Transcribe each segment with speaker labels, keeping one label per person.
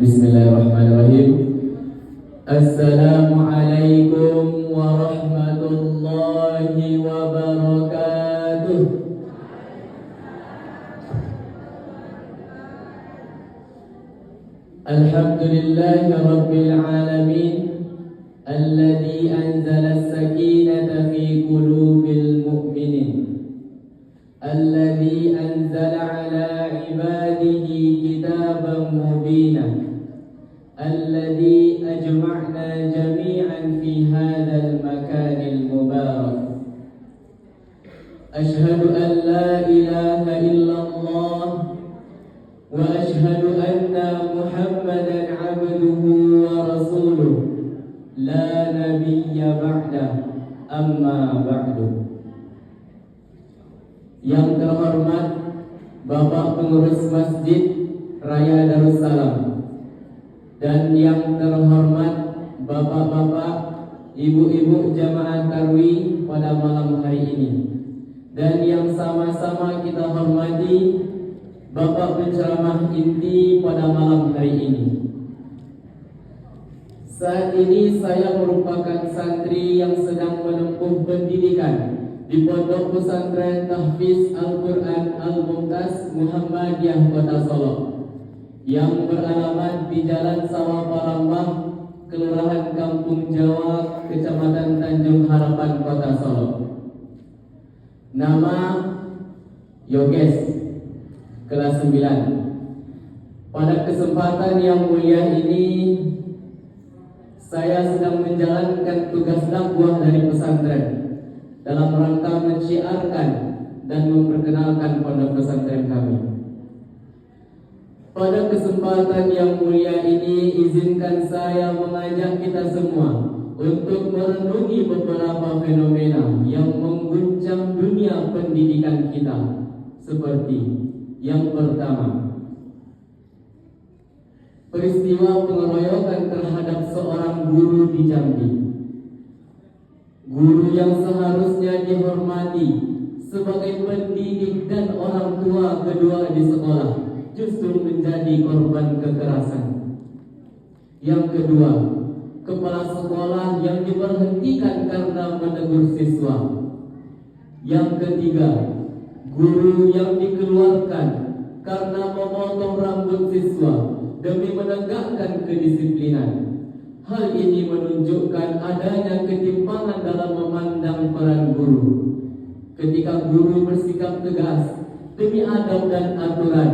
Speaker 1: Bismillahirrahmanirrahim. Assalamualaikum warahmatullahi wabarakatuh. Alhamdulillahi rabbil alamin, alladzi anzala as-sakinata fi qulubil mu'minin, alladzi anzala ala ibadihi kitaban mubina, alladzi ajma'na jami'an fi hadzal makanil mubarak. Ashhadu an la ilaha illallah wa ashhadu anna Muhammadan abduhu wa rasuluh, la nabiyya ba'dah, amma ba'du. Yang terhormat Bapak Pengurus Masjid Raya Darussalam, dan yang terhormat Bapak-bapak, Ibu-ibu jamaah tarwih pada malam hari ini, dan yang sama-sama kita hormati Bapak penceramah inti pada malam hari ini. Saat ini saya merupakan santri yang sedang menempuh pendidikan di Pondok Pesantren Tahfiz Al-Quran Al-Mumtaz Muhammadiyah Kota Solo, yang beralamat di Jalan Sawah Palembang, Kelurahan Kampung Jawa, Kecamatan Tanjung Harapan, Kota Solo. Nama Yoges, kelas 9. Pada kesempatan yang mulia ini, saya sedang menjalankan tugas dakwah dari pesantren dalam rangka mensyiarkan dan memperkenalkan pondok pesantren kami. Pada kesempatan yang mulia ini, izinkan saya mengajak kita semua untuk merenungi beberapa fenomena yang mengguncang dunia pendidikan kita. Seperti yang pertama, peristiwa pengeroyokan terhadap seorang guru di Jambi. Guru yang seharusnya dihormati sebagai pendidik dan orang tua kedua di sekolah justru menjadi korban kekerasan. Yang kedua, kepala sekolah yang diberhentikan karena menegur siswa. Yang ketiga, guru yang dikeluarkan karena memotong rambut siswa demi menegakkan kedisiplinan. Hal ini menunjukkan adanya ketimpangan dalam memandang peran guru. Ketika guru bersikap tegas demi adab dan aturan,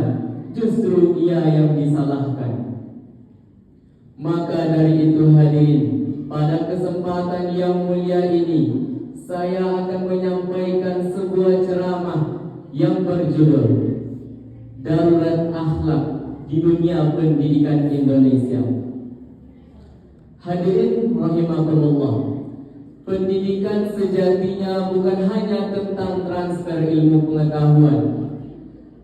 Speaker 1: justru ia yang disalahkan. Maka dari itu hadirin, pada kesempatan yang mulia ini, saya akan menyampaikan sebuah ceramah yang berjudul Darurat Akhlak di Dunia Pendidikan Indonesia. Hadirin rahimakumullah, pendidikan sejatinya bukan hanya tentang transfer ilmu pengetahuan.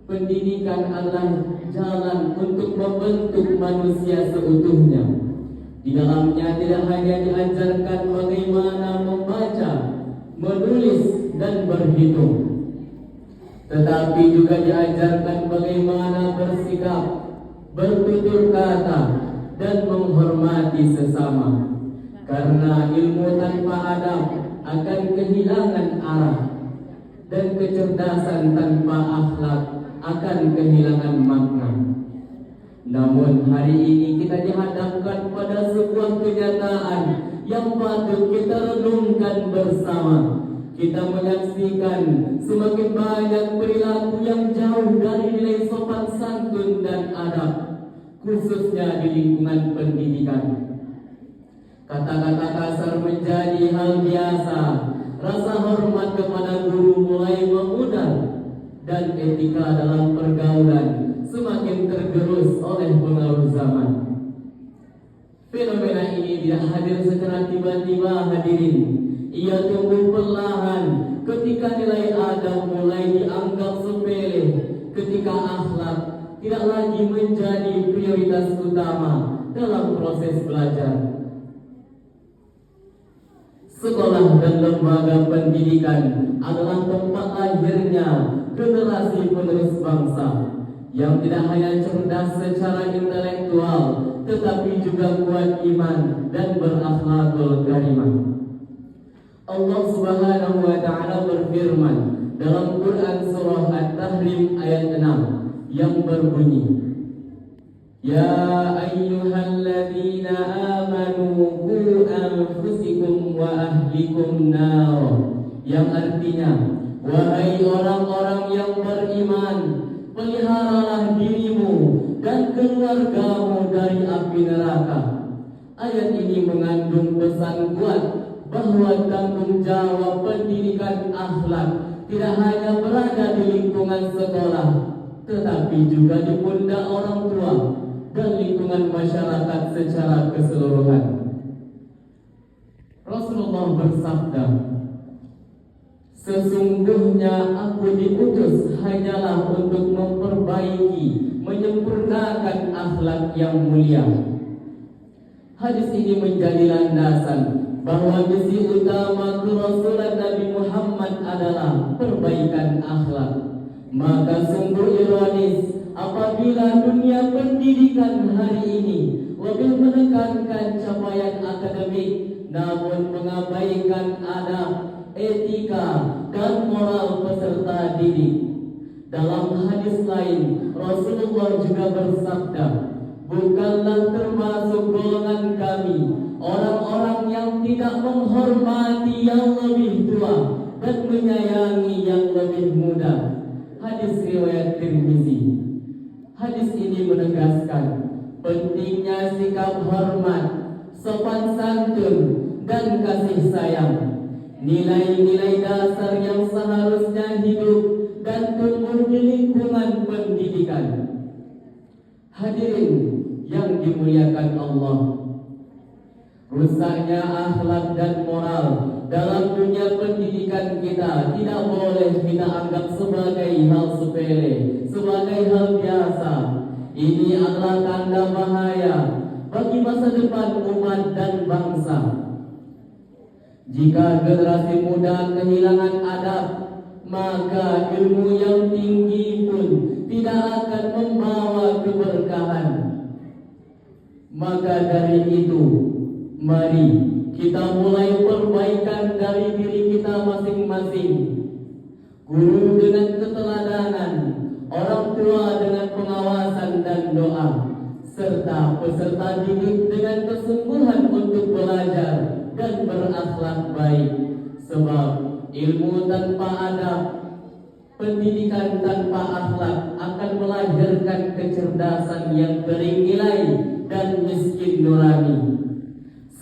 Speaker 1: Pendidikan adalah jalan untuk membentuk manusia seutuhnya. Di dalamnya tidak hanya diajarkan bagaimana membaca, menulis, dan berhitung, tetapi juga diajarkan bagaimana bersikap, bertutur kata, dan menghormati sesama. Karena ilmu tanpa adab akan kehilangan arah, dan kecerdasan tanpa akhlak akan kehilangan makna. Namun hari ini kita dihadapkan pada sebuah kenyataan yang patut kita renungkan bersama. Kita menyaksikan semakin banyak perilaku yang jauh dari nilai sopan santun dan adab, khususnya di lingkungan pendidikan. Kata-kata kasar menjadi hal biasa, rasa hormat kepada guru mulai memudar, dan etika dalam pergaulan semakin tergerus oleh pengaruh zaman. Fenomena ini tidak hadir secara tiba-tiba hadirin. Ia tumbuh perlahan ketika nilai adab mulai dianggap sepele, ketika akhlak tidak lagi menjadi prioritas utama dalam proses belajar. Sekolah dan lembaga pendidikan adalah tempat lahirnya generasi penerus bangsa yang tidak hanya cerdas secara intelektual, tetapi juga kuat iman dan berakhlakul karimah. Allah Subhanahu wa taala berfirman dalam Quran surah At-Tahrim ayat 6 yang berbunyi, Ya ayyuhalladzina amanu qu anfusikum wa ahlikum nar, yang artinya, wahai orang-orang yang beriman, peliharalah dirimu dan keluargamu dari api neraka. Ayat ini mengandung pesan kuat bahwa tanggung jawab pendidikan akhlak tidak hanya berada di lingkungan sekolah, tetapi juga di pundak orang tua dan lingkungan masyarakat secara keseluruhan. Rasulullah bersabda, sesungguhnya aku diutus hanyalah untuk memperbaiki, menyempurnakan akhlak yang mulia. Hadis ini menjadi landasan bahwa misi utama kerasulan Nabi Muhammad adalah perbaikan akhlak. Maka sungguh ironis apabila dunia pendidikan hari ini lebih menekankan capaian akademik, namun mengabaikan adab, etika, dan moral peserta didik. Dalam hadis lain, Rasulullah juga bersabda, bukanlah termasuk golongan kami orang-orang yang tidak menghormati yang lebih tua dan menyayangi yang lebih muda. Hadis riwayat Tirmizi. Hadis ini menegaskan pentingnya sikap hormat, sopan santun, dan kasih sayang, nilai-nilai dasar yang seharusnya hidup dan tumbuh di lingkungan pendidikan. Hadirin yang dimuliakan Allah, rusaknya akhlak dan moral dalam dunia pendidikan kita tidak boleh kita anggap sebagai hal sepele, sebagai hal biasa. Ini adalah tanda bahaya bagi masa depan umat dan bangsa. Jika generasi muda kehilangan adab, maka ilmu yang tinggi pun tidak akan membawa keberkahan. Maka dari itu, mari kita mulai perbaikan dari diri kita masing-masing. Guru dengan keteladanan, orang tua dengan pengawasan dan doa, serta peserta didik dengan kesungguhan untuk belajar dan berakhlak baik. Sebab ilmu tanpa adab, pendidikan tanpa akhlak akan melahirkan kecerdasan yang bernilai dan miskin nurani.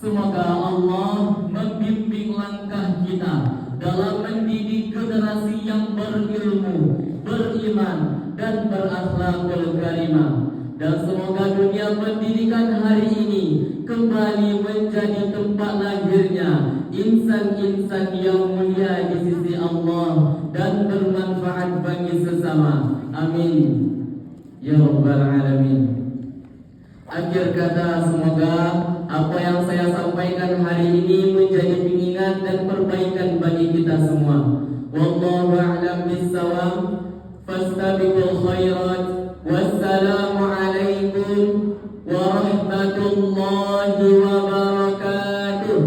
Speaker 1: Semoga Allah membimbing langkah kita dalam mendidik generasi yang berilmu, beriman, dan berakhlakul karimah. Dan semoga dunia pendidikan hari ini kembali menjadi tempat lahirnya insan-insan yang mulia di sisi Allah dan bermanfaat bagi sesama. Amin ya rabbal alamin. Akhir kata, semoga apa yang saya sampaikan hari ini menjadi pengingat dan perbaikan bagi kita semua. Wallahu a'lam bissawab. Fastabiqul khairat. Wassalamu alaikum warahmatullahi wabarakatuh.